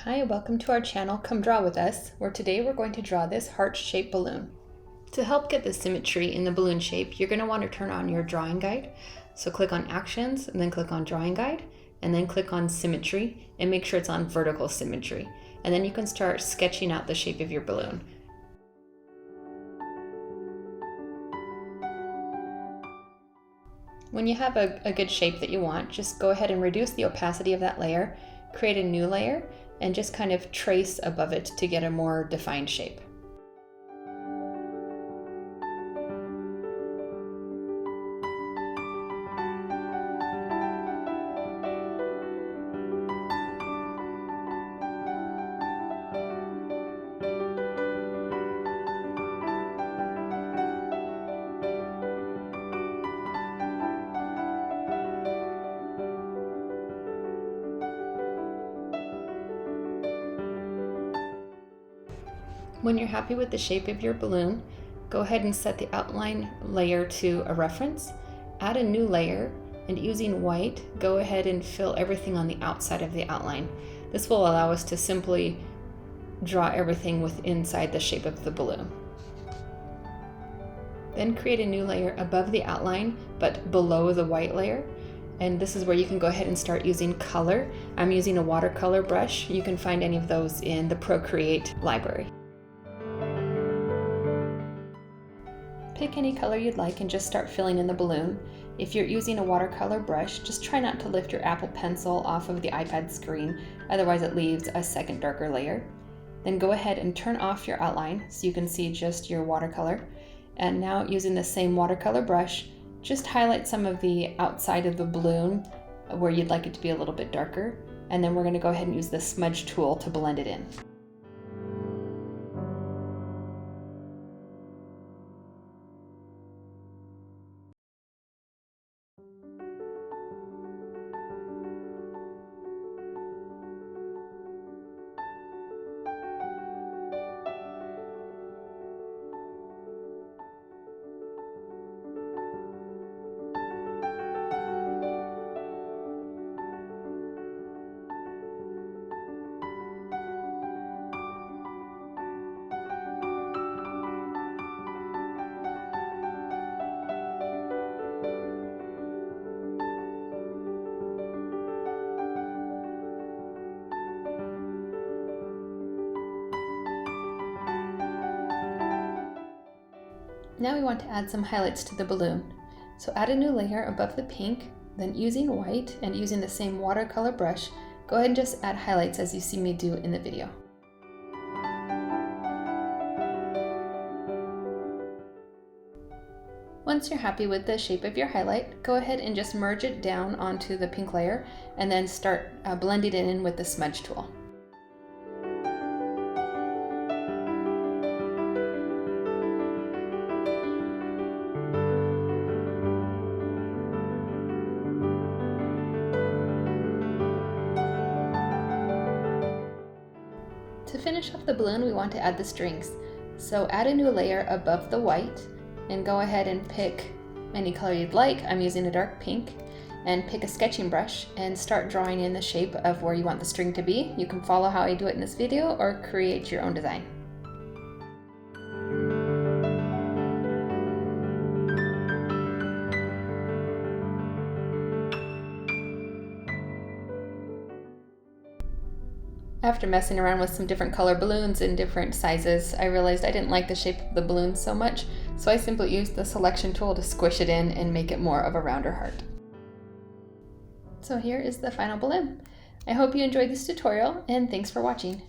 Hi, welcome to our channel, Come Draw With Us, where today we're going to draw this heart-shaped balloon. To help get the symmetry in the balloon shape, you're going to want to turn on your drawing guide. So click on Actions, and then click on Drawing Guide, and then click on Symmetry, and make sure it's on vertical symmetry. And then you can start sketching out the shape of your balloon. When you have a good shape that you want, just go ahead and reduce the opacity of that layer, create a new layer, and just kind of trace above it to get a more defined shape. When you're happy with the shape of your balloon, go ahead and set the outline layer to a reference, add a new layer, and using white, go ahead and fill everything on the outside of the outline. This will allow us to simply draw everything inside the shape of the balloon. Then create a new layer above the outline, but below the white layer. And this is where you can go ahead and start using color. I'm using a watercolor brush. You can find any of those in the Procreate library. Pick any color you'd like and just start filling in the balloon. If you're using a watercolor brush, just try not to lift your Apple Pencil off of the iPad screen, otherwise it leaves a second darker layer. Then go ahead and turn off your outline so you can see just your watercolor. And now using the same watercolor brush, just highlight some of the outside of the balloon where you'd like it to be a little bit darker. And then we're going to go ahead and use the smudge tool to blend it in. Now we want to add some highlights to the balloon. So add a new layer above the pink, then using white and using the same watercolor brush, go ahead and just add highlights as you see me do in the video. Once you're happy with the shape of your highlight, go ahead and just merge it down onto the pink layer and then start blending it in with the smudge tool. To finish off the balloon, we want to add the strings. So add a new layer above the white and go ahead and pick any color you'd like. I'm using a dark pink, and pick a sketching brush and start drawing in the shape of where you want the string to be. You can follow how I do it in this video or create your own design. After messing around with some different color balloons in different sizes, I realized I didn't like the shape of the balloon so much, so I simply used the selection tool to squish it in and make it more of a rounder heart. So here is the final balloon. I hope you enjoyed this tutorial, and thanks for watching.